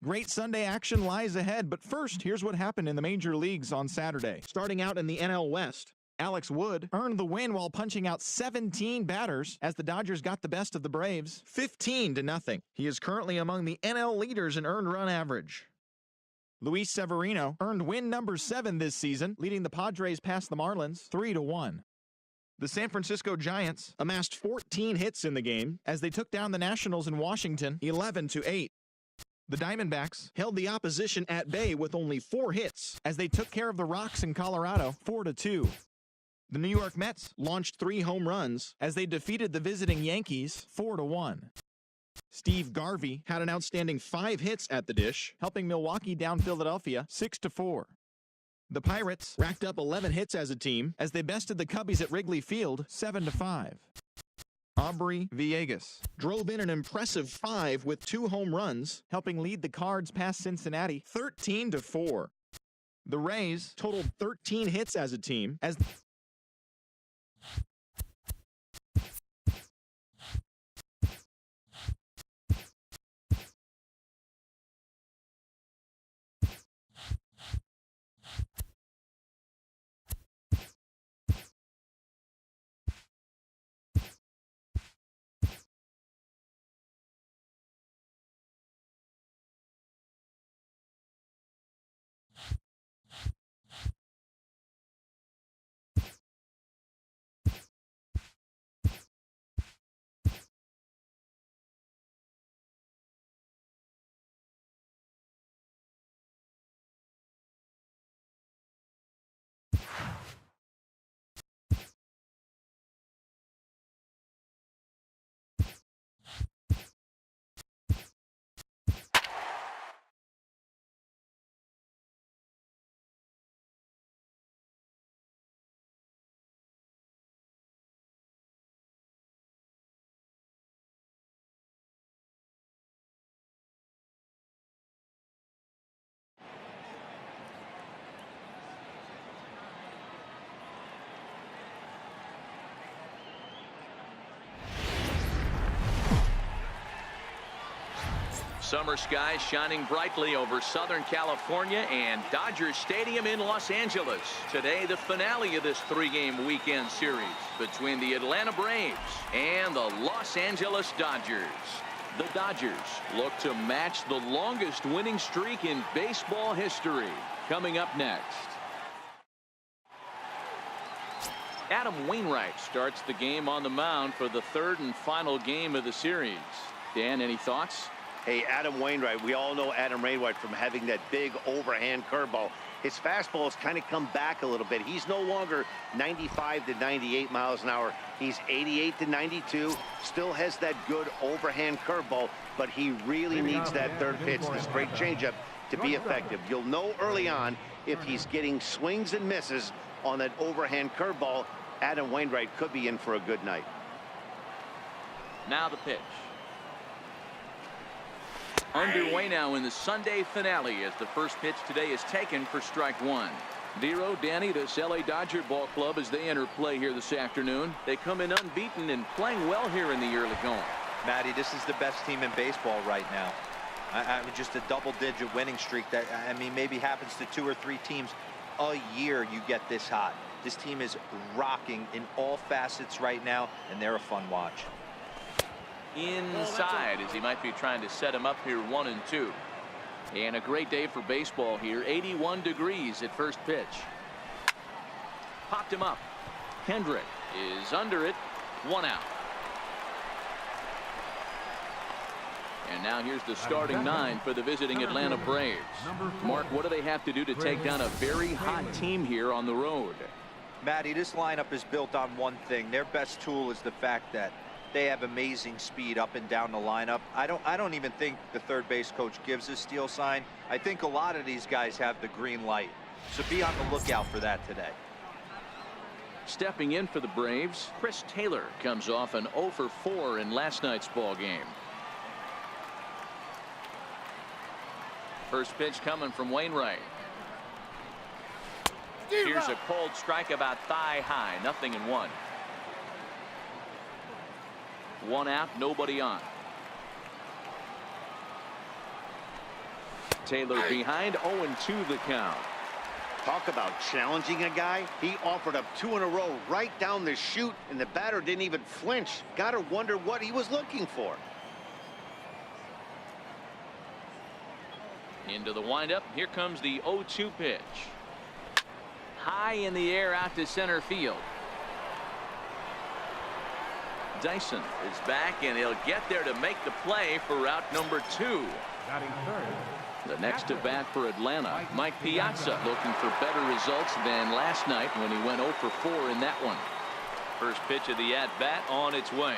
Great Sunday action lies ahead, but first, here's what happened in the major leagues on Saturday. Starting out in the NL West, Alex Wood earned the win while punching out 17 batters as the Dodgers got the best of the Braves, 15-0. He is currently among the NL leaders in earned run average. Luis Severino earned win number 7 this season, leading the Padres past the Marlins 3-1. The San Francisco Giants amassed 14 hits in the game as they took down the Nationals in Washington 11-8. The Diamondbacks held the opposition at bay with only 4 hits as they took care of the Rocks in Colorado 4-2. The New York Mets launched 3 home runs as they defeated the visiting Yankees 4-1. Steve Garvey had an outstanding 5 hits at the dish, helping Milwaukee down Philadelphia 6-4. The Pirates racked up 11 hits as a team as they bested the Cubbies at Wrigley Field 7-5. Aubrey Villegas drove in an impressive 5 with 2 home runs, helping lead the Cards past Cincinnati 13-4. The Rays totaled 13 hits as a team as Summer skies shining brightly over Southern California and Dodger Stadium in Los Angeles. Today, the finale of this 3-game weekend series between the Atlanta Braves and the Los Angeles Dodgers. The Dodgers look to match the longest winning streak in baseball history. Coming up next. Adam Wainwright starts the game on the mound for the 3rd and final game of the series. Dan, any thoughts? Hey, Adam Wainwright, we all know Adam Wainwright from having that big overhand curveball. His fastball has kind of come back a little bit. He's no longer 95 to 98 miles an hour. He's 88 to 92, still has that good overhand curveball, but he really needs that 3rd pitch, this great changeup, to be effective. You'll know early on if he's getting swings and misses on that overhand curveball. Adam Wainwright could be in for a good night. Now the pitch. Underway now in the Sunday finale as the first pitch today is taken for strike 1. Vero, Danny, this LA Dodger ball club as they enter play here this afternoon. They come in unbeaten and playing well here in the early going. Matty, this is the best team in baseball right now. I mean, just a double-digit winning streak that, I mean, maybe happens to 2 or 3 teams a year you get this hot. This team is rocking in all facets right now, and they're a fun watch. Inside as he might be trying to set him up here 1-2. And a great day for baseball here. 81 degrees at first pitch. Popped him up. Kendrick is under it. 1 out. And now here's the starting 9 for the visiting Atlanta Braves. Mark, what do they have to do to take down a very hot team here on the road? Matty, this lineup is built on one thing. Their best tool is the fact that they have amazing speed up and down the lineup. I don't even think the third base coach gives a steal sign. I think a lot of these guys have the green light. So be on the lookout for that today. Stepping in for the Braves, Chris Taylor comes off an 0 for 4 in last night's ball game. First pitch coming from Wainwright. Here's a cold strike about thigh high. 0-1. 1 out, nobody on. Taylor behind 0-2 the count. Talk about challenging a guy. He offered up 2 in a row right down the chute, and the batter didn't even flinch. Gotta wonder what he was looking for. Into the windup. Here comes the 0-2 pitch. High in the air out to center field. Dyson is back, and he'll get there to make the play for route number 2. The next to bat for Atlanta, Mike Piazza, looking for better results than last night when he went 0 for 4 in that one. First pitch of the at-bat on its way.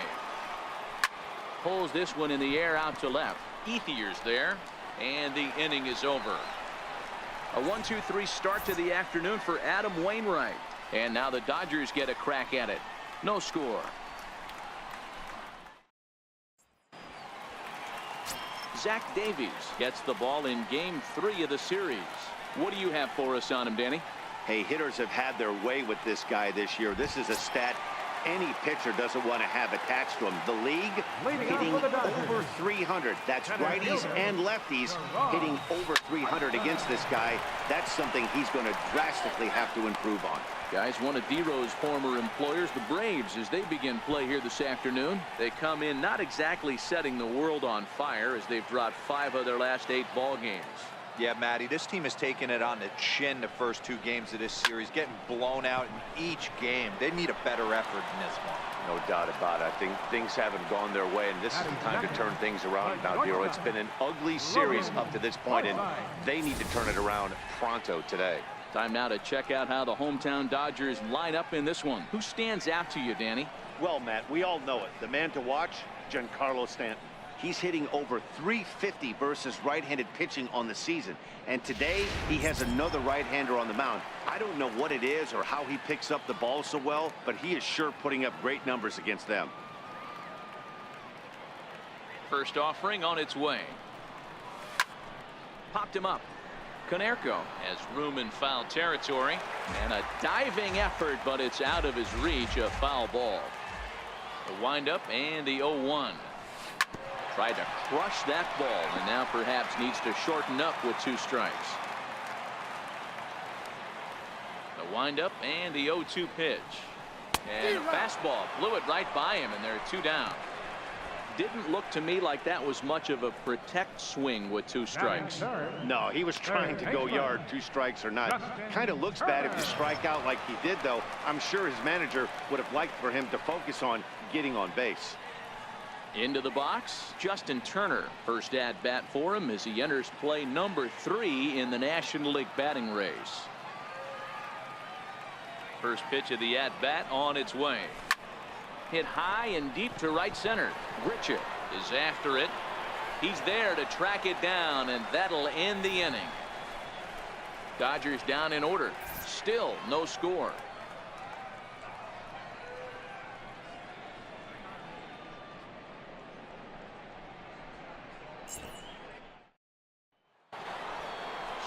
Pulls this one in the air out to left. Ethier's there, and the inning is over. A 1-2-3 start to the afternoon for Adam Wainwright. And now the Dodgers get a crack at it. No score. Zach Davies gets the ball in game 3 of the series. What do you have for us on him, Danny? Hey, hitters have had their way with this guy this year. This is a stat any pitcher doesn't want to have attached to him. The league hitting over 300. That's righties and lefties hitting over 300 against this guy. That's something he's going to drastically have to improve on. Guys, one of D-Row's former employers, the Braves, as they begin play here this afternoon. They come in not exactly setting the world on fire as they've dropped 5 of their last 8 ball games. Yeah, Matty, this team has taken it on the chin the first 2 games of this series, getting blown out in each game. They need a better effort in this one. No doubt about it. I think things haven't gone their way, and this is the time to turn things around now, Dero. It's been an ugly series up to this point, and they need to turn it around pronto today. Time now to check out how the hometown Dodgers line up in this one. Who stands out to you, Danny? Well, Matt, we all know it. The man to watch, Giancarlo Stanton. He's hitting over 350 versus right-handed pitching on the season. And today, he has another right-hander on the mound. I don't know what it is or how he picks up the ball so well, but he is sure putting up great numbers against them. First offering on its way. Popped him up. Konerko has room in foul territory. And a diving effort, but it's out of his reach. A foul ball. The windup and the 0-1. Tried to crush that ball, and now perhaps needs to shorten up with 2 strikes. The windup and the 0-2 pitch. And a fastball blew it right by him, and they're 2 down. Didn't look to me like that was much of a protect swing with 2 strikes. No, he was trying to go yard, 2 strikes or not. Kind of looks bad if you strike out like he did, though. I'm sure his manager would have liked for him to focus on getting on base. Into the box, Justin Turner. First at bat for him as he enters play number 3 in the National League batting race. First pitch of the at bat on its way. Hit high and deep to right center. Richard is after it. He's there to track it down, and that'll end the inning. Dodgers down in order. Still no score.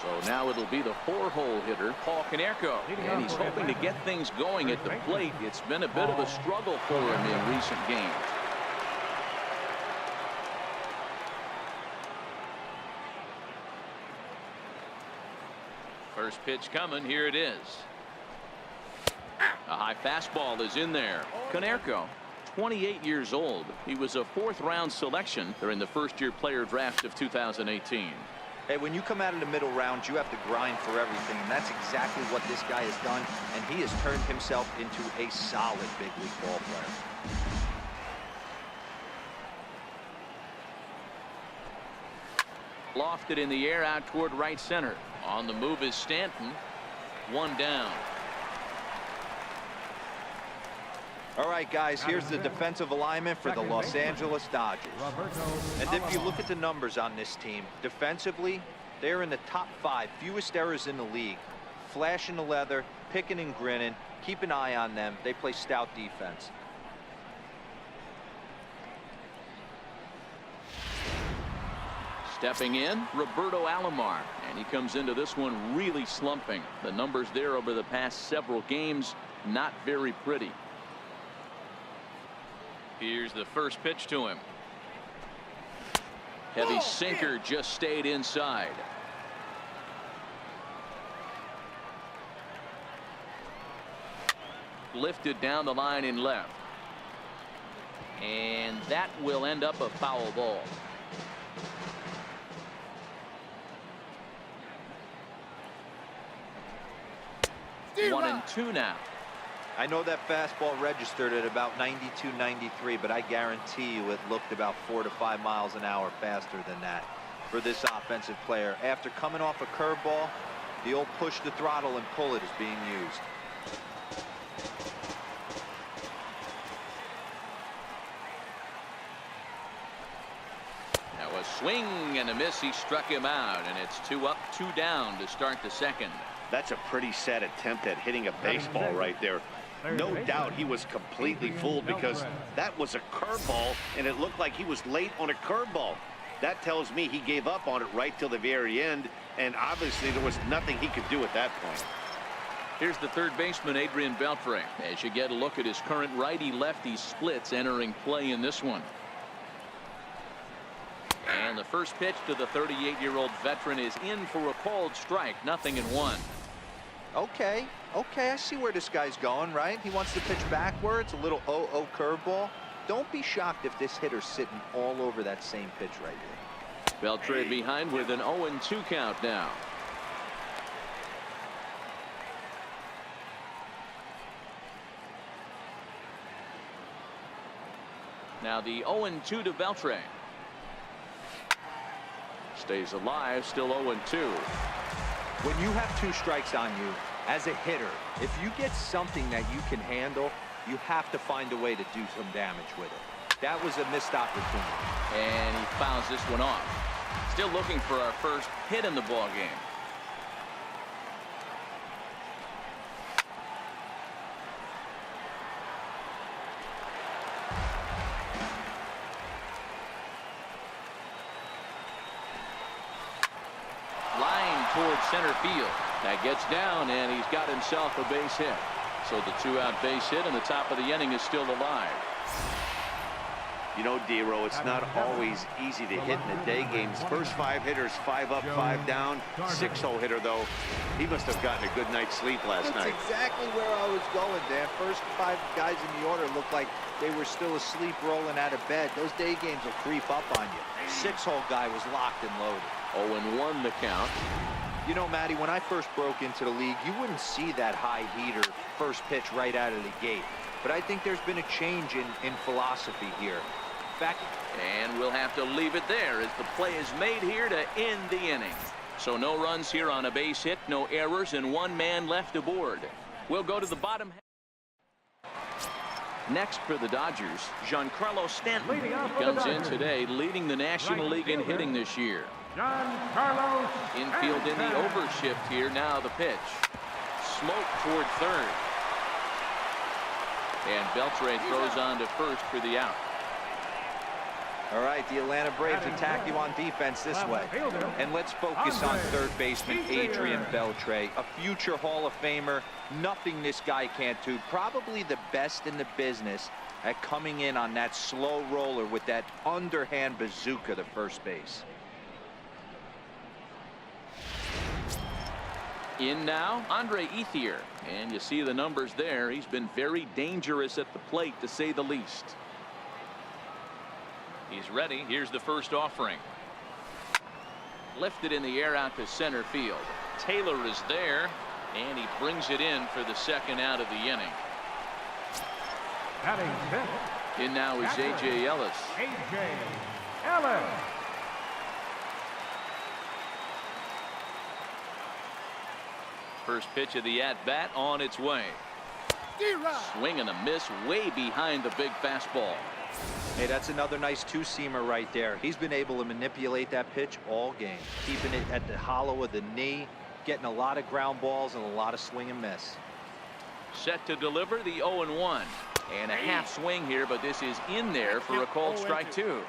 So now it'll be the 4-hole hitter, Paul Konerko, and he's hoping to get things going at the plate. It's been a bit of a struggle for him in recent games. First pitch coming. Here it is. A high fastball is in there. Konerko, 28 years old. He was a 4th-round selection during the first-year player draft of 2018. Hey, when you come out of the middle rounds, you have to grind for everything, and that's exactly what this guy has done, and he has turned himself into a solid big league ball player. Lofted in the air out toward right center. On the move is Stanton. 1 down. All right, guys, here's the defensive alignment for the Los Angeles Dodgers. And if you look at the numbers on this team, defensively, they're in the top 5 fewest errors in the league. Flashing the leather, picking and grinning, keep an eye on them. They play stout defense. Stepping in, Roberto Alomar, and he comes into this one really slumping. The numbers there over the past several games, not very pretty. Here's the first pitch to him. Heavy sinker just stayed inside. lifted down the line in left. And that will end up a foul ball. 1-2 now. I know that fastball registered at about 92, 93, but I guarantee you it looked about 4 to 5 miles an hour faster than that for this offensive player. After coming off a curveball, the old push the throttle and pull it is being used. Now a swing and a miss. He struck him out, and it's 2 up, 2 down to start the second. That's a pretty sad attempt at hitting a baseball right there. No doubt he was completely fooled because that was a curveball, and it looked like he was late on a curveball. That tells me he gave up on it right till the very end, and obviously there was nothing he could do at that point. Here's the third baseman, Adrian Beltre, as you get a look at his current righty-lefty splits entering play in this one. And the first pitch to the 38-year-old veteran is in for a called strike, 0-1. Okay, I see where this guy's going, right? He wants to pitch backwards, a little 0-0 curveball. Don't be shocked if this hitter's sitting all over that same pitch right here. Beltre behind with an 0-2 count now. Now the 0-2 to Beltre. Stays alive, still 0-2. When you have 2 strikes on you, as a hitter, if you get something that you can handle, you have to find a way to do some damage with it. That was a missed opportunity. And he fouls this one off. Still looking for our first hit in the ball game. Line towards center field. That gets down, and he's got himself a base hit. So the 2-out base hit, and the top of the inning is still alive. You know, D-Row, it's not always easy to hit in the day games. First 5 hitters, 5 up, 5 down. 6-hole hitter, though, he must have gotten a good night's sleep last night. That's exactly where I was going, Dan. First 5 guys in the order looked like they were still asleep rolling out of bed. Those day games will creep up on you. 6-hole guy was locked and loaded. 0-1 the count. You know, Matty, when I first broke into the league, you wouldn't see that high heater first pitch right out of the gate. But I think there's been a change in philosophy here. And we'll have to leave it there as the play is made here to end the inning. So no runs here on a base hit, no errors, and 1 man left aboard. We'll go to the bottom. Next for the Dodgers, Giancarlo Stanton. He comes in today leading the National League in hitting this year. Infield in the overshift here. Now the pitch. Smoke toward third. And Beltre throws on to first for the out. All right, the Atlanta Braves attack you on defense this way. And let's focus on third baseman Adrian Beltre, a future Hall of Famer. Nothing this guy can't do. Probably the best in the business at coming in on that slow roller with that underhand bazooka to first base. In now, Andre Ethier. And you see the numbers there. He's been very dangerous at the plate, to say the least. He's ready. Here's the first offering. Lifted in the air out to center field. Taylor is there, and he brings it in for the second out of the inning. In now is A.J. Ellis. First pitch of the at-bat on its way. Swing and a miss way behind the big fastball. Hey, that's another nice 2-seamer right there. He's been able to manipulate that pitch all game, keeping it at the hollow of the knee, getting a lot of ground balls and a lot of swing and miss. Set to deliver the 0-1. And a half swing here, but this is in there for a called strike 2.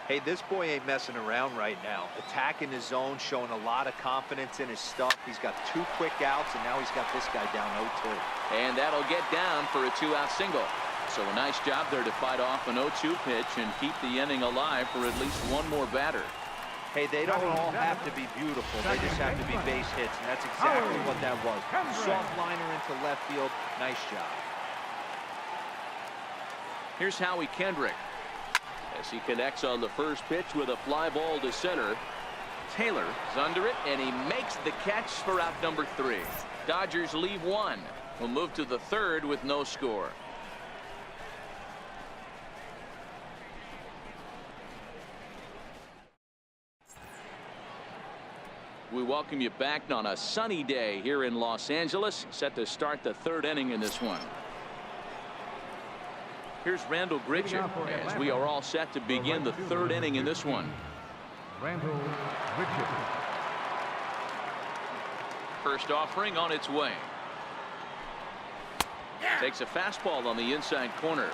Hey, this boy ain't messing around right now. Attacking his zone, showing a lot of confidence in his stuff. He's got 2 quick outs, and now he's got this guy down 0-2. And that'll get down for a 2-out single. So a nice job there to fight off an 0-2 pitch and keep the inning alive for at least 1 more batter. Hey, they don't all have to be beautiful. They just have to be base hits, and that's exactly what that was. Soft liner into left field. Nice job. Here's Howie Kendrick as he connects on the first pitch with a fly ball to center. Taylor is under it, and he makes the catch for out number 3. Dodgers leave 1. We'll move to the 3rd with no score. We welcome you back on a sunny day here in Los Angeles, set to start the 3rd inning in this one. Here's Randall Grichuk as we are all set to begin the 3rd inning in this one. Randall Grichuk. First offering on its way. Takes a fastball on the inside corner.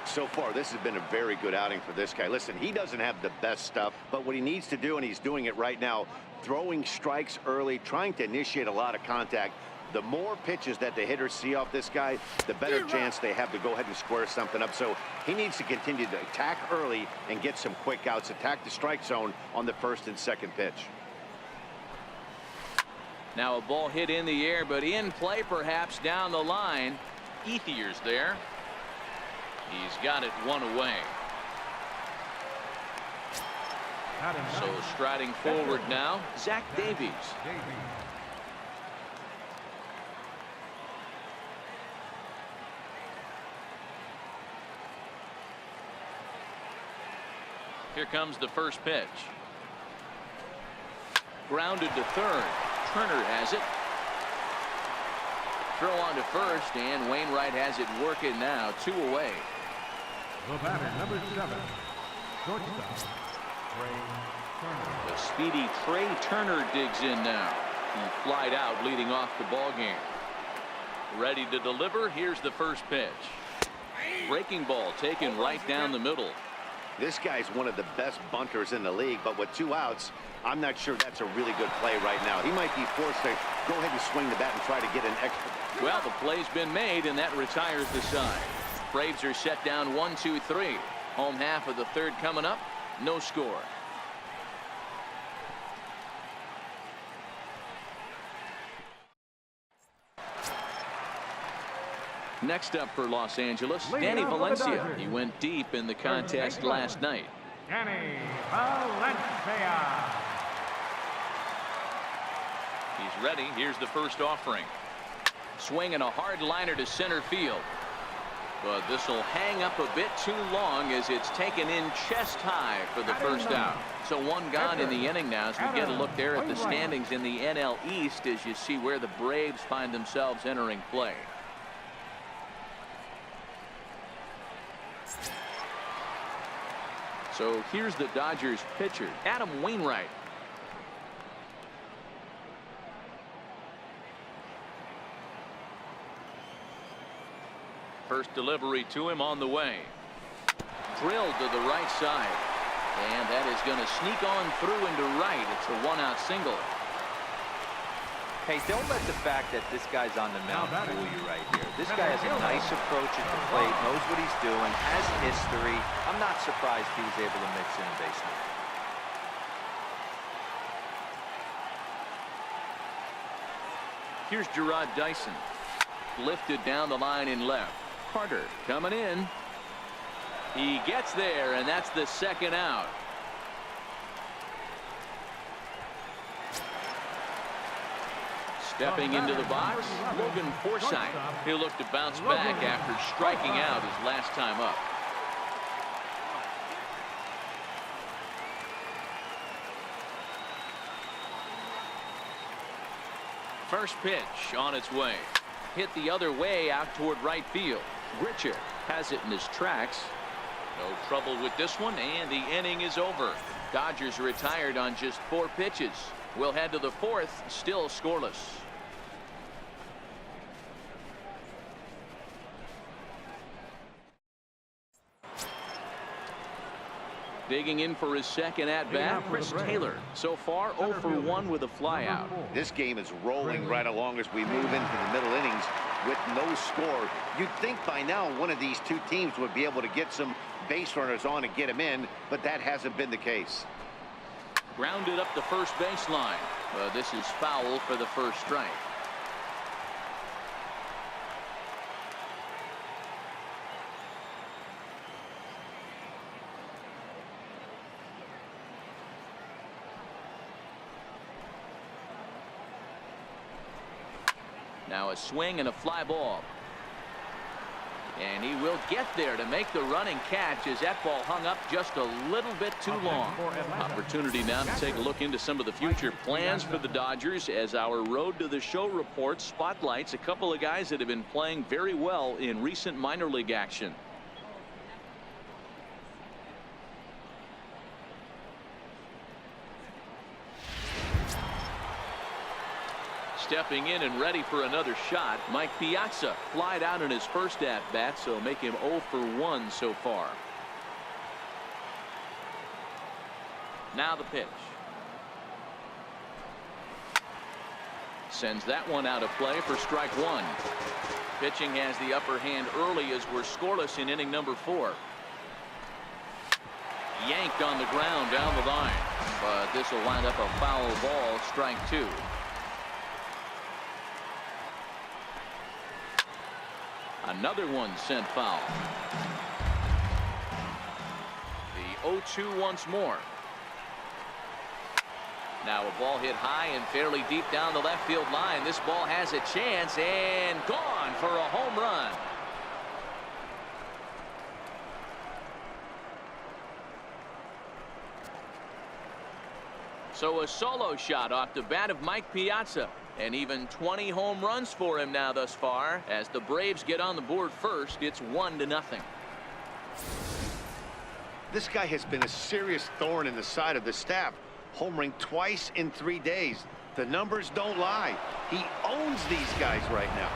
So far, this has been a very good outing for this guy. Listen, he doesn't have the best stuff, but what he needs to do, and he's doing it right now, throwing strikes early, trying to initiate a lot of contact. The more pitches that the hitters see off this guy, the better chance they have to go ahead and square something up. So he needs to continue to attack early and get some quick outs, attack the strike zone on the 1st and 2nd pitch. Now a ball hit in the air, but in play perhaps down the line. Ethier's there. He's got it 1 away. So striding forward now, Zach Davies. Here comes the first pitch. Grounded to 3rd. Turner has it. Throw on to 1st, and Wainwright has it working now. 2 away. The batter, number 7, shortstop, Trey Turner. The speedy Trey Turner digs in now. He flied out leading off the ball game. Ready to deliver. Here's the first pitch. Breaking ball taken right down the middle. This guy's one of the best bunters in the league, but with 2 outs, I'm not sure that's a really good play right now. He might be forced to go ahead and swing the bat and try to get an extra. Well, the play's been made, and that retires the side. Braves are set down 1-2-3. Home half of the 3rd coming up. No score. Next up for Los Angeles, Danny Valencia. He went deep in the contest last night. Danny Valencia. He's ready. Here's the first offering. Swinging a hard liner to center field. But this will hang up a bit too long as it's taken in chest high for the first out. So 1 gone in the inning now as we get a look there at the standings in the NL East as you see where the Braves find themselves entering play. So here's the Dodgers pitcher, Adam Wainwright. First delivery to him on the way. Drilled to the right side. And that is going to sneak on through into right. It's a 1-out single. Hey, don't let the fact that this guy's on the mound fool you right here. This guy has a nice approach at the plate, knows what he's doing, has history. I'm not surprised he was able to mix in a base hit. Here's Gerard Dyson. Lifted down the line in left. Carter coming in. He gets there, and that's the 2nd out. Stepping into the box, Logan Forsythe. He'll look to bounce back after striking out his last time up. First pitch on its way. Hit the other way out toward right field. Grichuk has it in his tracks. No trouble with this one, and the inning is over. Dodgers retired on just 4 pitches. We'll head to the 4th, still scoreless. Digging in for his 2nd at-bat, Chris Taylor. So far, 0 for 1 with a flyout. This game is rolling right along as we move into the middle innings with no score. You'd think by now one of these 2 teams would be able to get some base runners on and get them in, but that hasn't been the case. Grounded up the first baseline. This is foul for the first strike. Now a swing and a fly ball. And he will get there to make the running catch as that ball hung up just a little bit too long. Opportunity now to take a look into some of the future plans for the Dodgers as our Road to the Show report spotlights a couple of guys that have been playing very well in recent minor league action. Stepping in and ready for another shot, Mike Piazza flied out in his first at-bat, so make him 0 for 1 so far. Now the pitch. Sends that one out of play for strike one. Pitching has the upper hand early as we're scoreless in inning number 4. Yanked on the ground down the line, but this will wind up a foul ball, strike 2. Another one sent foul. The 0-2 once more. Now a ball hit high and fairly deep down the left field line. This ball has a chance and gone for a home run. So a solo shot off the bat of Mike Piazza. And even 20 home runs for him now thus far. As the Braves get on the board first, it's 1-0. This guy has been a serious thorn in the side of the staff. Homering twice in 3 days. The numbers don't lie. He owns these guys right now.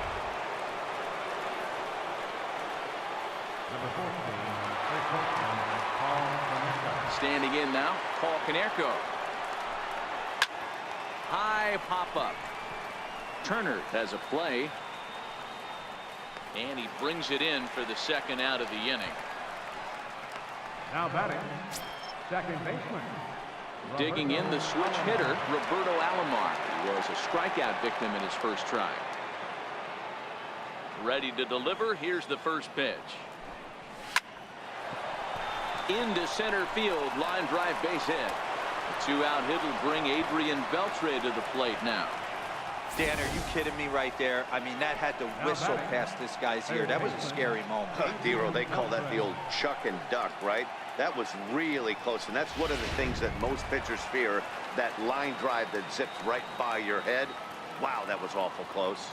Standing in now, Paul Konerko. High pop-up. Turner has a play. And he brings it in for the second out of the inning. Now batting, second baseman. Digging in the switch hitter, Roberto Alomar. He was a strikeout victim in his first try. Ready to deliver. Here's the first pitch. Into center field, line drive base hit. A 2-out hit will bring Adrian Beltre to the plate now. Dan, are you kidding me right there? I mean, that had to whistle past this guy's ear. That was a scary moment. Dero, they call that the old chuck and duck, right? That was really close, and that's one of the things that most pitchers fear, that line drive that zips right by your head. Wow, that was awful close.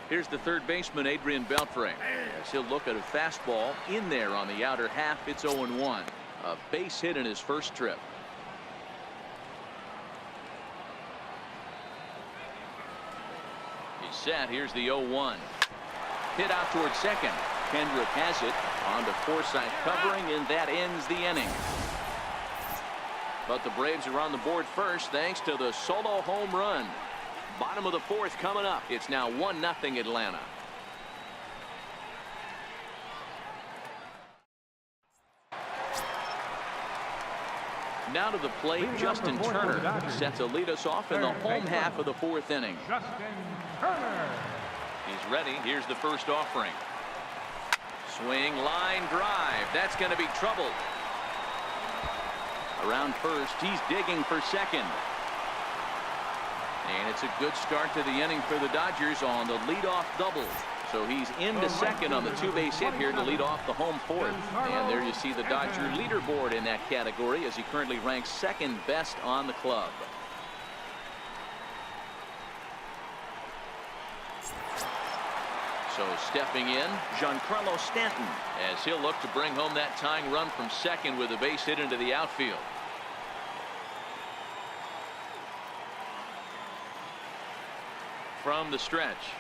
Here's the third baseman, Adrian Beltre. As he'll look at a fastball in there on the outer half. It's 0-1. A base hit in his first trip. He's set. Here's the 0-1. Hit out towards second. Kendrick has it on to Forsythe covering, and that ends the inning. But the Braves are on the board first thanks to the solo home run. Bottom of the fourth coming up. It's now 1-0 Atlanta. Now to the plate, Justin Turner set to lead us off in the home half of the fourth inning. Justin Turner. He's ready. Here's the first offering. Swing, line drive. That's going to be trouble. Around first, he's digging for second. And it's a good start to the inning for the Dodgers on the leadoff double. So he's into second on the two-base hit here to lead off the home fourth. And there you see the Dodger leaderboard in that category as he currently ranks second best on the club. So stepping in, Giancarlo Stanton, as he'll look to bring home that tying run from second with a base hit into the outfield. From the stretch.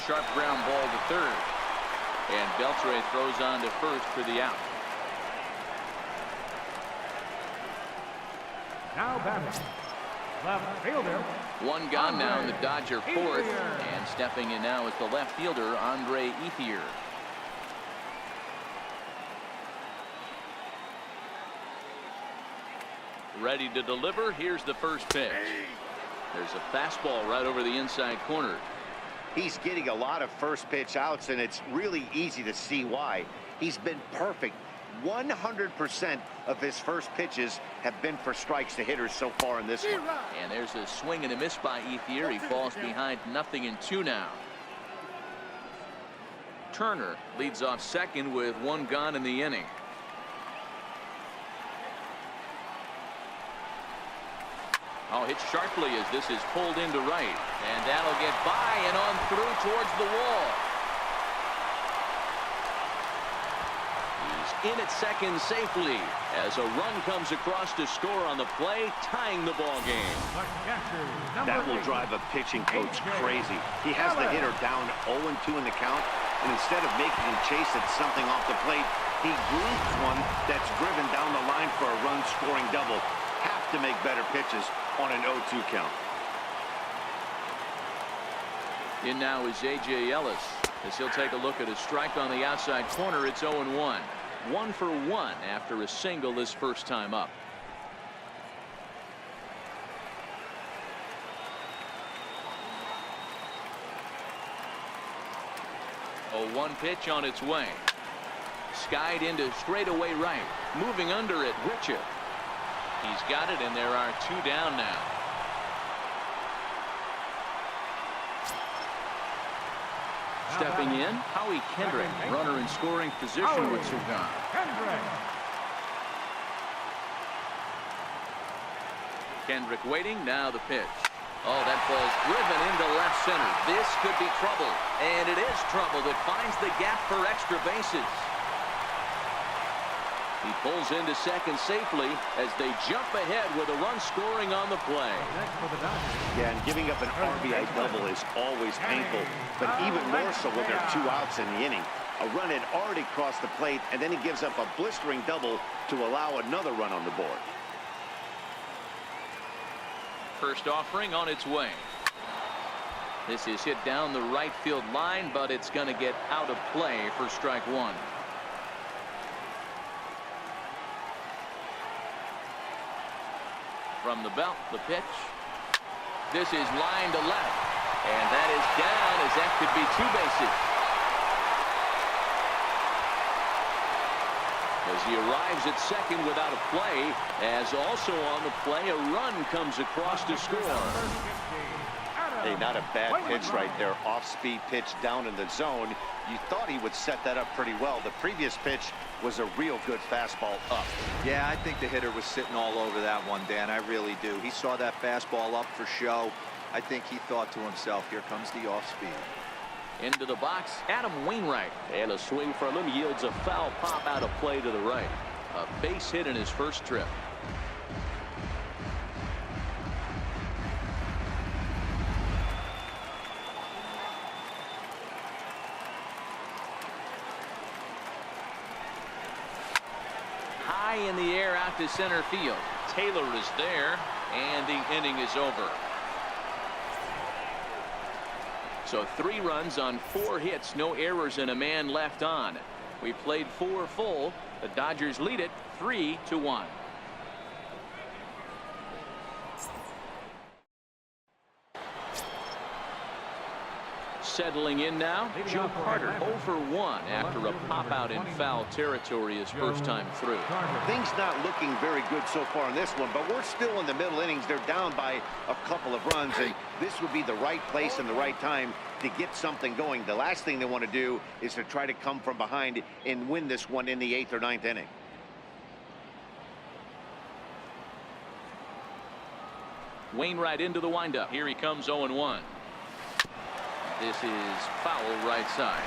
Sharp ground ball to third. And Beltre throws on to first for the out. Now batting, left fielder. One gone now in the Dodger fourth. And stepping in now is the left fielder, Andre Ethier. Ready to deliver. Here's the first pitch. There's a fastball right over the inside corner. He's getting a lot of first pitch outs, and it's really easy to see why. He's been perfect 100% of his first pitches have been for strikes to hitters so far in this one. And there's a swing and a miss by Ethier. He falls behind 0-2 now. Turner leads off second with 1 gone in the inning. Oh, hit sharply as this is pulled into right. And that'll get by and on through towards the wall. He's in at second safely as a run comes across to score on the play, tying the ball game. That will drive a pitching coach crazy. He has the hitter down 0-2 in the count, and instead of making him chase at something off the plate, he groups one that's driven down the line for a run-scoring double. Have to make better pitches on an 0-2 count. In now is A.J. Ellis as he'll take a look at a strike on the outside corner. It's 0-1. 1 for 1 after a single this first time up. 0-1 pitch on its way. Skied into straightaway right. Moving under it, Richard. He's got it, and there are 2 down now. Stepping in, Howie Kendrick, runner in scoring position with 2 gone. Kendrick waiting, now the pitch. Oh, that ball's driven into left center. This could be trouble, and it is trouble that finds the gap for extra bases. He pulls into second safely as they jump ahead with a run scoring on the play. Yeah, and giving up an RBI double is always painful, but even more so when there are 2 outs in the inning. A run had already crossed the plate, and then he gives up a blistering double to allow another run on the board. First offering on its way. This is hit down the right field line, but it's going to get out of play for strike 1. From the belt, the pitch. This is line to left, and that is down as that could be 2 bases. As he arrives at second without a play, as also on the play, a run comes across to score. Hey, not a bad pitch right there. Off-speed pitch down in the zone. You thought he would set that up pretty well. The previous pitch was a real good fastball up. Yeah, I think the hitter was sitting all over that one, Dan. I really do. He saw that fastball up for show. I think he thought to himself, here comes the off-speed. Into the box, Adam Wainwright. And a swing from him yields a foul pop out of play to the right. A base hit in his first trip. High in the air out to center field. Taylor is there, and the inning is over. So 3 runs on 4 hits, no errors, and a man left on. We played 4 full. The Dodgers lead it 3-1. Settling in now, Joe Carter 0 for 1 after a pop out in foul territory his first time through. Things not looking very good so far in this one, but we're still in the middle innings. They're down by a couple of runs, and this would be the right place and the right time to get something going. The last thing they want to do is to try to come from behind and win this one in the 8th or 9th inning. Wainwright into the windup. Here he comes 0-1. This is foul right side.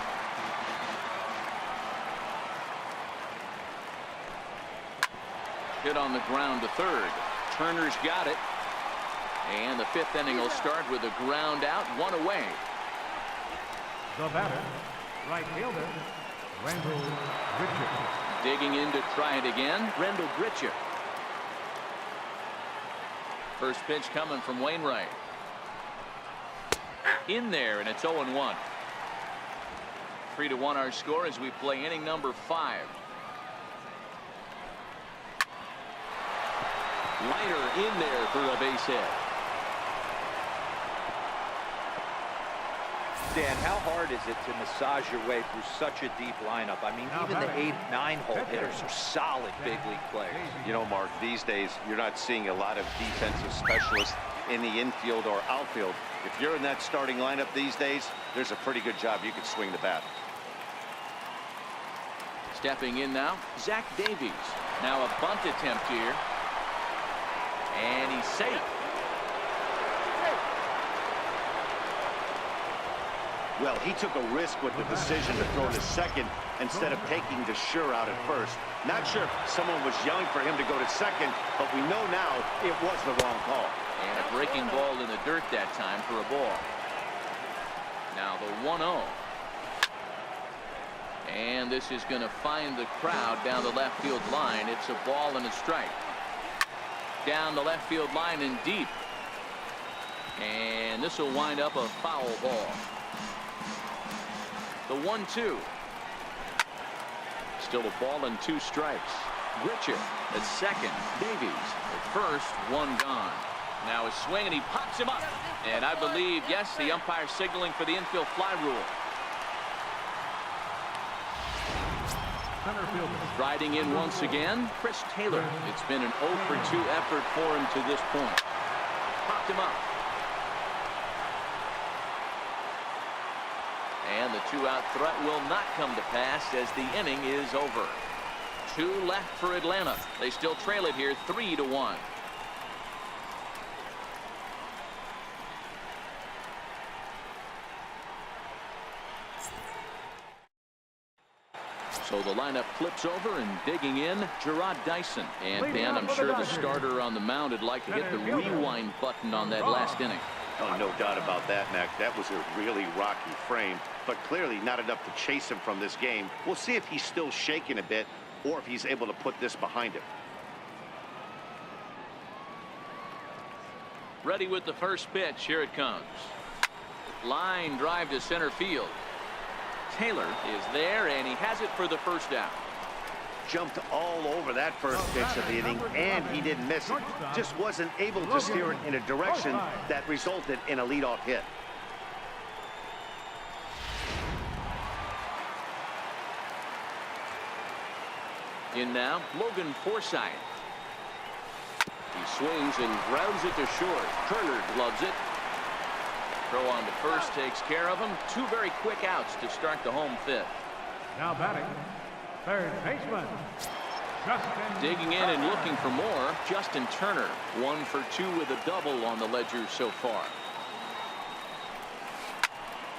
Hit on the ground to third. Turner's got it. And the 5th inning will start with a ground out, 1 away. The batter, right fielder, Rendell Richard. Digging in to try it again, Rendell Richard. First pitch coming from Wainwright. In there, and it's 0-1. 3-1 our score as we play inning number 5. Liner in there for a base hit. Dan, how hard is it to massage your way through such a deep lineup? I mean, even the 8, 9-hole hitters are solid big league players. You know, Mark, these days you're not seeing a lot of defensive specialists in the infield or outfield. If you're in that starting lineup these days, there's a pretty good job you could swing the bat. Stepping in now, Zach Davies. Now a bunt attempt here. And he's safe. Well, he took a risk with the decision to throw to second instead of taking the sure out at first. Not sure if someone was yelling for him to go to second, but we know now it was the wrong call. And a breaking ball in the dirt that time for a ball. Now the 1-0. And this is going to find the crowd down the left field line. It's a ball and a strike. Down the left field line and deep. And this will wind up a foul ball. The 1-2. Still a ball and 2 strikes. Grichuk at second. Davies at first. 1 gone. Now a swing and he pops him up. And I believe, yes, the umpire signaling for the infield fly rule. Center fielder. Riding in once again, Chris Taylor. It's been an 0 for 2 effort for him to this point. Popped him up. And the 2-out threat will not come to pass as the inning is over. 2 left for Atlanta. They still trail it here 3-1. So the lineup flips over and digging in, Gerard Dyson. And Dan, I'm sure the starter on the mound would like to hit the rewind button on that last inning. Oh, no doubt about that, Mac. That was a really rocky frame, but clearly not enough to chase him from this game. We'll see if he's still shaking a bit or if he's able to put this behind him. Ready with the first pitch. Here it comes. Line drive to center field. Taylor is there, and he has it for the first out. Jumped all over that first pitch of the inning, and he didn't miss it. Just wasn't able to steer it in a direction that resulted in a leadoff hit. In now, Logan Forsythe. He swings and grounds it to short. Turner gloves it. Throw on to first takes care of him. 2 very quick outs to start the home 5th. Now batting, third baseman, Justin. Digging in and looking for more, Justin Turner. 1 for 2 with a double on the ledger so far.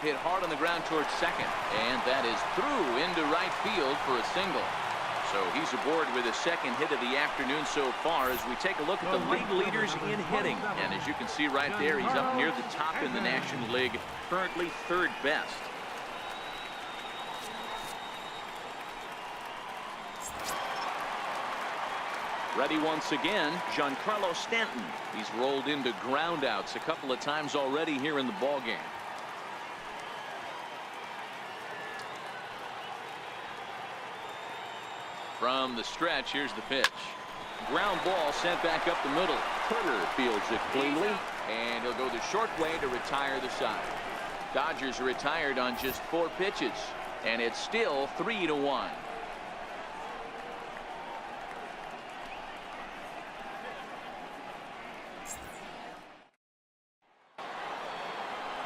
Hit hard on the ground towards second, and that is through into right field for a single. So he's aboard with his second hit of the afternoon so far as we take a look at the league leaders in hitting. And as you can see right there, he's up near the top in the National League, currently 3rd best. Ready once again, Giancarlo Stanton. He's rolled into groundouts a couple of times already here in the ballgame. From the stretch, here's the pitch. Ground ball sent back up the middle. Turner fields it cleanly, and he'll go the short way to retire the side. Dodgers are retired on just 4 pitches, and it's still 3-1.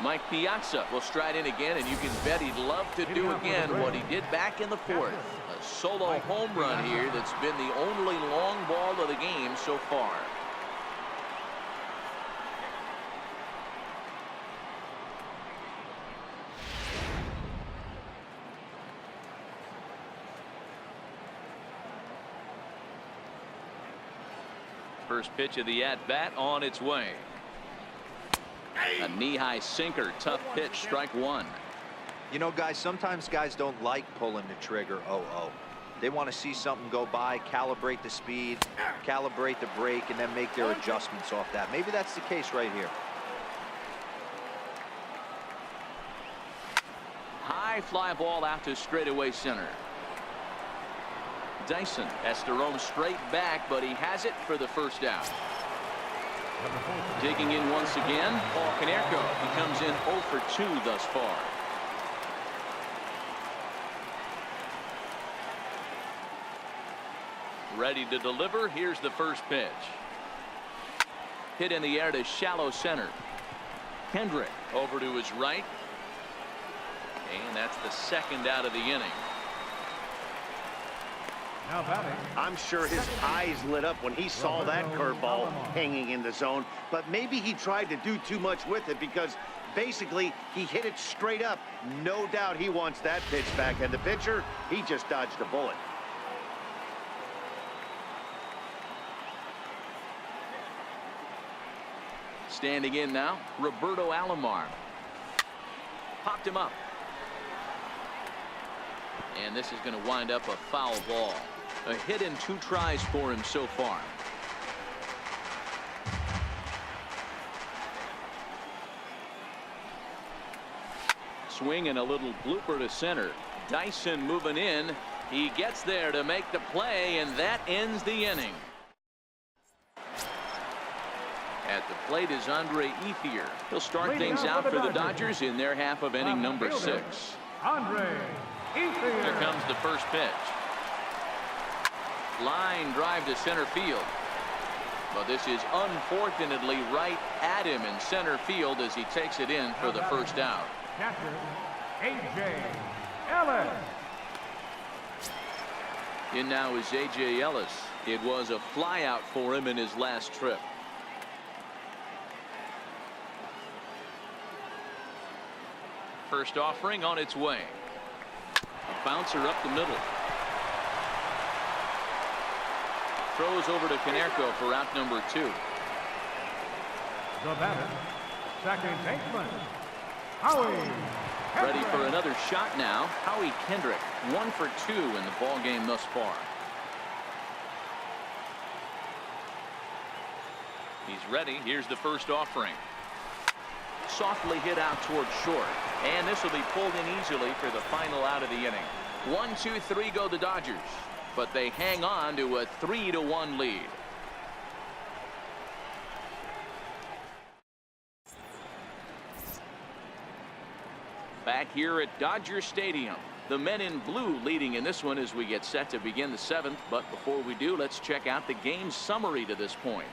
Mike Piazza will stride in again, and you can bet he'd love to do again what he did back in the 4th. A solo home run here that's been the only long ball of the game so far. First pitch of the at-bat on its way. A knee-high sinker, tough pitch, strike 1. You know, guys, sometimes guys don't like pulling the trigger 0-0. They want to see something go by, calibrate the speed, calibrate the brake, and then make their adjustments off that. Maybe that's the case right here. High fly ball out to straightaway center. Dyson has to roam straight back, but he has it for the first out. Digging in once again, Paul Konerko. He comes in 0 for 2 thus far. Ready to deliver. Here's the first pitch. Hit in the air to shallow center. Kendrick over to his right. And that's the second out of the inning. Now batting. I'm sure his eyes lit up when he saw that curveball hanging in the zone, but maybe he tried to do too much with it because basically he hit it straight up. No doubt he wants that pitch back, and the pitcher, he just dodged a bullet. Standing in now, Roberto Alomar. Popped him up. And this is going to wind up a foul ball. A hit and 2 tries for him so far. Swing and a little blooper to center. Dyson moving in. He gets there to make the play, and that ends the inning. At the plate is Andre Ethier. He'll start things out for the Dodgers in their half of inning number 6. Andre Ethier. Here comes the first pitch. Line drive to center field. But this is unfortunately right at him in center field as he takes it in for the first out. Catcher A.J. Ellis. In now is A.J. Ellis. It was a flyout for him in his last trip. First offering on its way. A bouncer up the middle. Throws over to Konerko for out number 2. The batter, second baseman, Howie. Ready for another shot now. Howie Kendrick, 1 for 2 in the ball game thus far. He's ready. Here's the first offering. Softly hit out toward short. And this will be pulled in easily for the final out of the inning. 1, 2, 3 go the Dodgers. But they hang on to a 3-1 lead. Back here at Dodger Stadium. The men in blue leading in this one as we get set to begin the 7th. But before we do, let's check out the game summary to this point.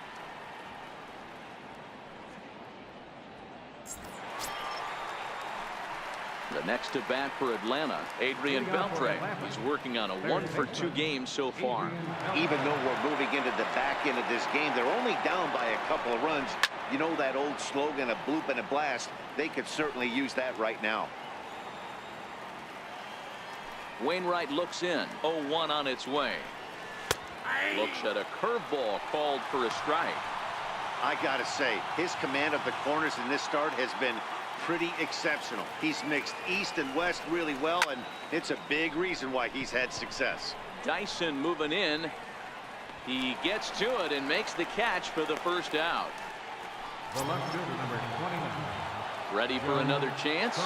The next to bat for Atlanta, Adrian Beltre. He's working on a 1 for 2 game so far. Even though we're moving into the back end of this game, they're only down by a couple of runs. You know that old slogan, a bloop and a blast. They could certainly use that right now. Wainwright looks in. 0-1 on its way. Looks at a curveball called for a strike. I gotta say, his command of the corners in this start has been pretty exceptional. He's mixed east and west really well, and it's a big reason why he's had success. Dyson moving in. He gets to it and makes the catch for the first out. The left fielder, number 29. Ready for another chance.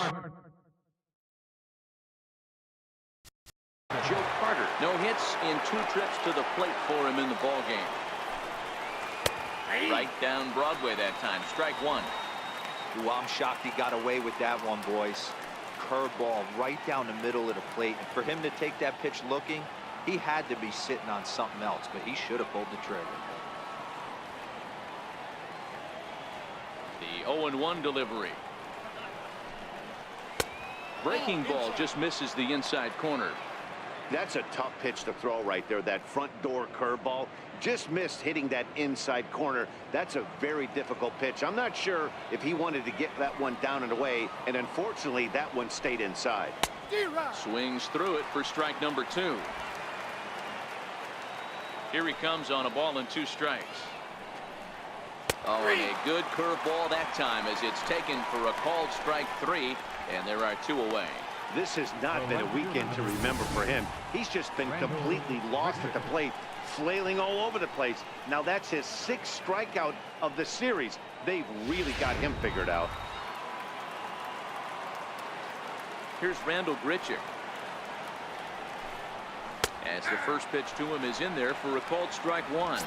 Joe Carter. No hits in 2 trips to the plate for him in the ball game. Right down Broadway that time. Strike 1. Ooh, I'm shocked he got away with that one, boys. Curveball right down the middle of the plate. And for him to take that pitch looking, he had to be sitting on something else, but he should have pulled the trigger. The 0-1 delivery. Breaking ball just misses the inside corner. That's a tough pitch to throw right there. That front door curveball just missed hitting that inside corner. That's a very difficult pitch. I'm not sure if he wanted to get that one down and away, and unfortunately that one stayed inside. Swings through it for strike number 2. Here he comes on a ball and 2 strikes. Oh, and a good curveball that time as it's taken for a called strike 3, and there are 2 away. This has not been a weekend to remember for him. He's just been completely lost at the plate, flailing all over the place. Now that's his 6th strikeout of the series. They've really got him figured out. Here's Randall Grichuk. As the first pitch to him is in there for a called strike 1.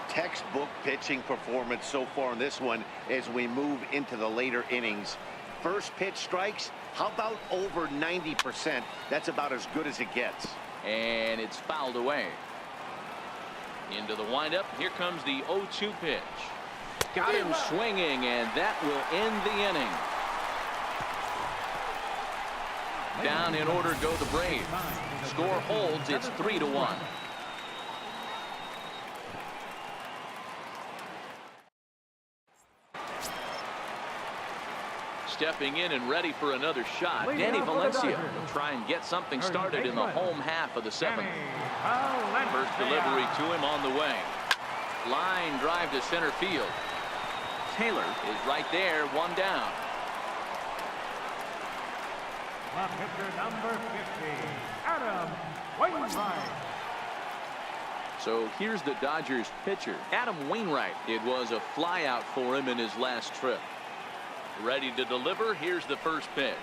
Textbook pitching performance so far in this one as we move into the later innings. First pitch strikes, how about over 90%? That's about as good as it gets. And it's fouled away. Into the windup. Here comes the 0-2 pitch. Got him swinging, and that will end the inning. Down in order go the Braves. Score holds. It's 3-1. Stepping in and ready for another shot, Danny Valencia will try and get something started in the home half of the seventh. First delivery to him on the way. Line drive to center field. Taylor is right there, one down. The pitcher number 50, Adam Wainwright. So here's the Dodgers pitcher, Adam Wainwright. It was a flyout for him in his last trip. Ready to deliver. Here's the first pitch.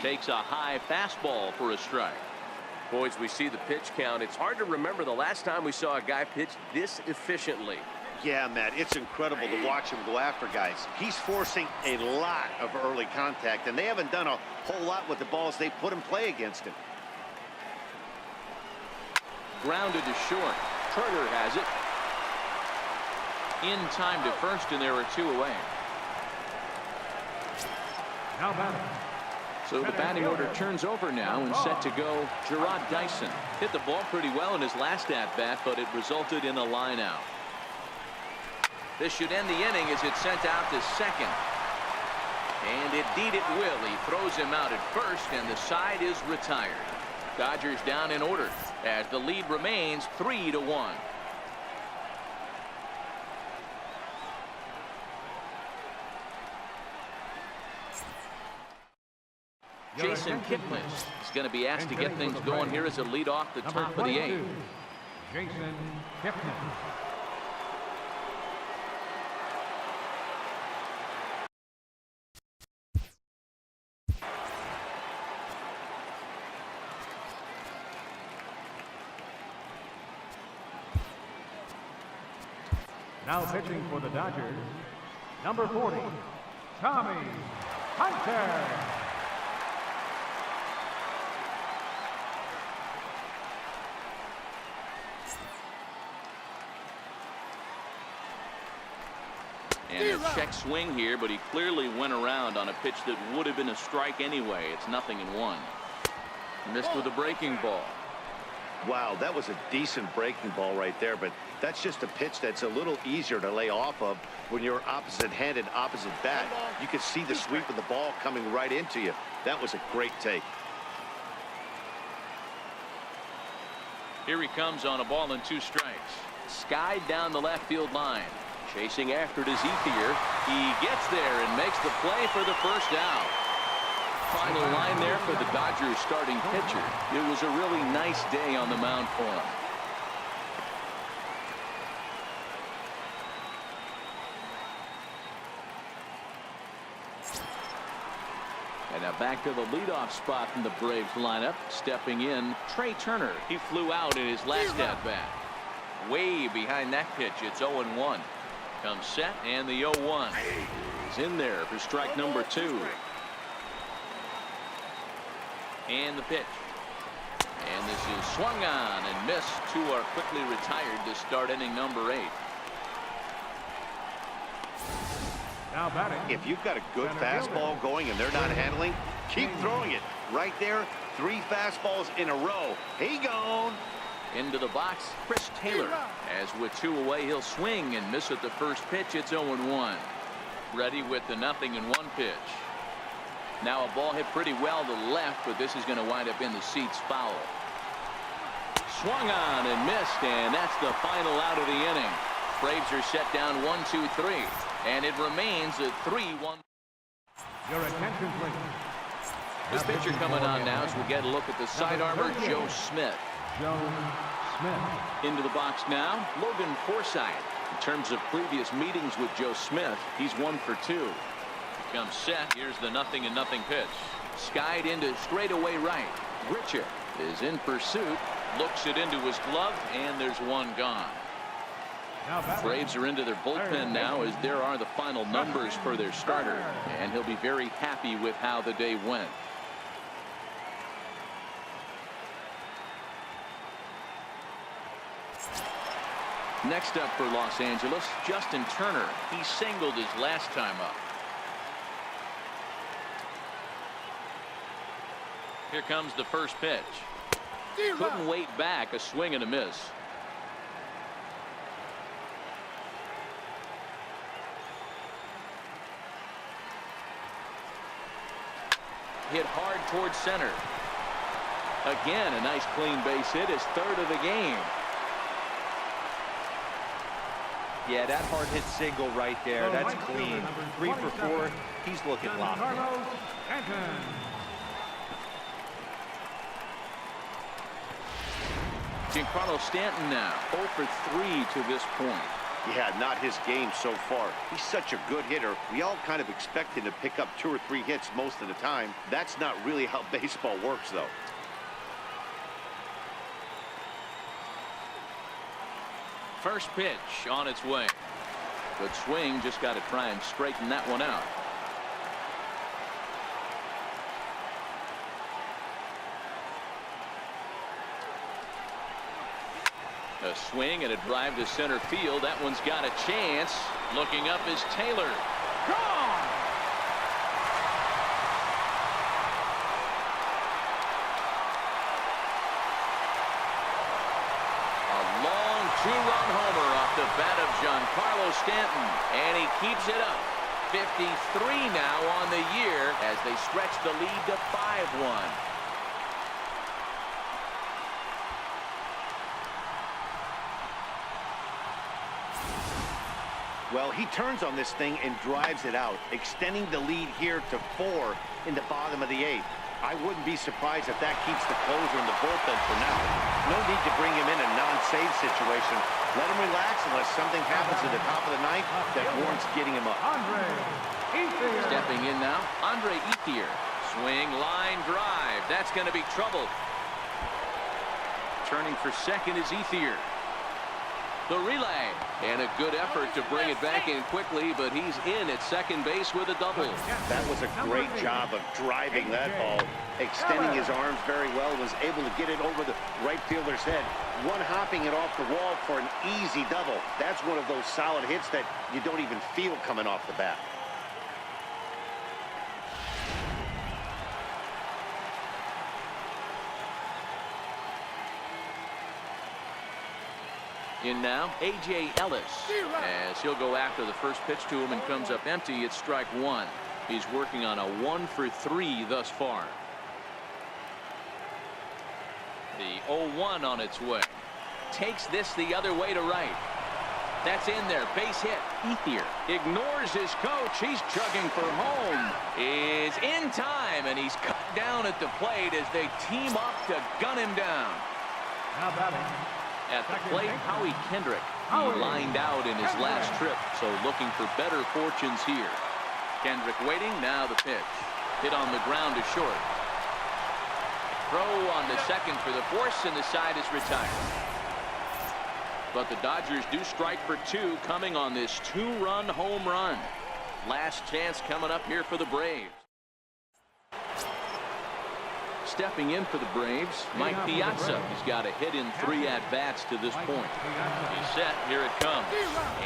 Takes a high fastball for a strike. Boys, we see the pitch count. It's hard to remember the last time we saw a guy pitch this efficiently. Yeah, Matt, it's incredible to watch him go after guys. He's forcing a lot of early contact, and they haven't done a whole lot with the balls they put in play against him. Grounded to short. Turner has it. In time to first, and there are two away. Now batting. So the batting order turns over now and set to go. Gerard Dyson hit the ball pretty well in his last at-bat, but it resulted in a line out. This should end the inning as it's sent out to second. And indeed it will. He throws him out at first, and the side is retired. Dodgers down in order as the lead remains 3-1. Jason Kipnis is going to be asked to get things going here as a lead off the top of the eighth. Jason Kipnis. Now pitching for the Dodgers, number 40, Tommy Hunter. And a check swing here, but he clearly went around on a pitch that would have been a strike anyway. It's 0-1. Missed with a breaking ball. Wow, that was a decent breaking ball right there, but that's just a pitch that's a little easier to lay off of when you're opposite-handed, opposite bat. You can see the sweep of the ball coming right into you. That was a great take. Here he comes on a ball and 2 strikes. Skied down the left field line. Chasing after it is Ethier. He gets there and makes the play for the first out. Final line there for the Dodgers starting pitcher. It was a really nice day on the mound for him. And now back to the leadoff spot in the Braves lineup. Stepping in, Trey Turner. He flew out in his last at-bat. Way behind that pitch. It's 0-1. Comes set, and the 0-1 is in there for strike number 2. And the pitch. And this is swung on and missed. 2 are quickly retired to start inning number 8. Now batting. If you've got a good fastball going and they're not handling, keep throwing it. Right there, 3 fastballs in a row. He gone. Into the box, Chris Taylor. As with 2 away, he'll swing and miss at the first pitch. It's 0-1. Ready with the 0-1 pitch. Now a ball hit pretty well to the left, but this is going to wind up in the seats foul. Swung on and missed, and that's the final out of the inning. Braves are set down 1-2-3, and it remains a 3-1. Your attention, please. This pitcher coming on now as we get a look at the side armor, Joe Smith. Joe Smith. Into the box now, Logan Forsythe. In terms of previous meetings with Joe Smith, he's 1 for 2. Comes set. Here's the 0-0 pitch. Skied into straightaway right. Richard is in pursuit. Looks it into his glove, and there's 1 gone. Braves are into their bullpen now as there are the final numbers for their starter, and he'll be very happy with how the day went. Next up for Los Angeles, Justin Turner. He singled his last time up. Here comes the first pitch. Couldn't wait back. A swing and a miss. Hit hard towards center. Again, a nice clean base hit, his third of the game. Yeah, that hard hit single right there. That's clean. 3 for 4. He's looking locked in. Giancarlo Stanton now 0 for 3 to this point. Yeah, not his game so far. He's such a good hitter. We all kind of expect him to pick up 2 or 3 hits most of the time. That's not really how baseball works, though. First pitch on its way. Good swing, just got to try and straighten that one out. A swing and a drive to center field. That one's got a chance. Looking up is Taylor. Gone! A long 2-run homer off the bat of Giancarlo Stanton. And he keeps it up. 53 now on the year as they stretch the lead to 5-1. Well, he turns on this thing and drives it out, extending the lead here to 4 in the bottom of the 8th. I wouldn't be surprised if that keeps the closer in the bullpen for now. No need to bring him in a non-save situation. Let him relax unless something happens at the top of the 9th that warrants getting him up. Stepping in now, Andre Ethier. Swing, line, drive. That's going to be trouble. Turning for second is Ethier. The relay, and a good effort to bring it back in quickly, but he's in at second base with a double. That was a great job of driving that ball, extending his arms very well, was able to get it over the right fielder's head, one-hopping it off the wall for an easy double. That's one of those solid hits that you don't even feel coming off the bat. In now, A.J. Ellis, as he'll go after the first pitch to him and comes up empty. It's strike 1. He's working on a 1 for 3 thus far. The 0-1 on its way. Takes this the other way to right. That's in there. Base hit. Ethier ignores his coach. He's chugging for home. Is in time, and he's cut down at the plate as they team up to gun him down. Now batting. At the plate, Howie Kendrick. He lined out in his last trip, so looking for better fortunes here. Kendrick waiting, now the pitch. Hit on the ground to short. Throw on the second for the force, and the side is retired. But the Dodgers do strike for 2 coming on this 2-run home run. Last chance coming up here for the Braves. Stepping in for the Braves, Mike Piazza. He's got a hit in 3 at-bats to this point. He's set. Here it comes.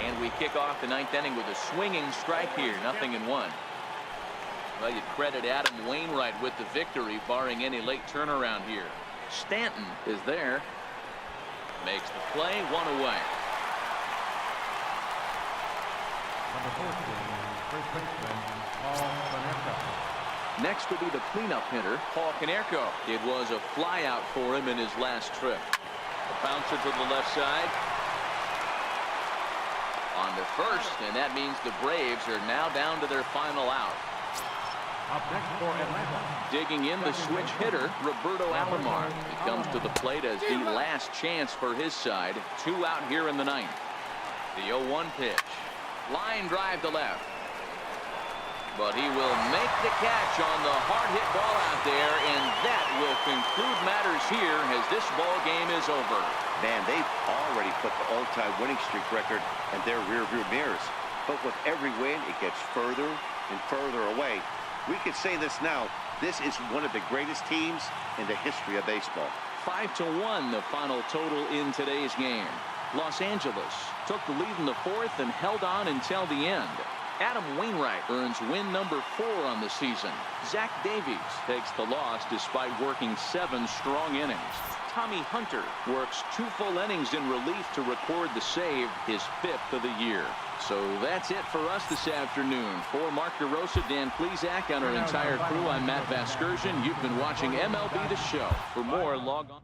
And we kick off the 9th inning with a swinging strike here. 0-1. Well, you credit Adam Wainwright with the victory, barring any late turnaround here. Stanton is there. Makes the play. 1 away. Number 14, first baseman, Paul Konerko. Next will be the cleanup hitter, Paul Konerko. It was a flyout for him in his last trip. A bouncer to the left side. On the first, and that means the Braves are now down to their final out. Up next for Atlanta. Digging in the switch hitter, Roberto Alomar. He comes to the plate as the last chance for his side. 2 out here in the 9th. The 0-1 pitch. Line drive to left. But he will make the catch on the hard hit ball out there, and that will conclude matters here as this ball game is over. Man, they've already put the all-time winning streak record in their rearview mirrors. But with every win, it gets further and further away. We could say this now. This is one of the greatest teams in the history of baseball. 5-1 the final total in today's game. Los Angeles took the lead in the fourth and held on until the end. Adam Wainwright earns win number 4 on the season. Zach Davies takes the loss despite working 7 strong innings. Tommy Hunter works 2 full innings in relief to record the save, his 5th of the year. So that's it for us this afternoon. For Mark DeRosa, Dan Plesac, and our entire crew, I'm Matt Vasgersian. You've been watching MLB The Show. For more, log on.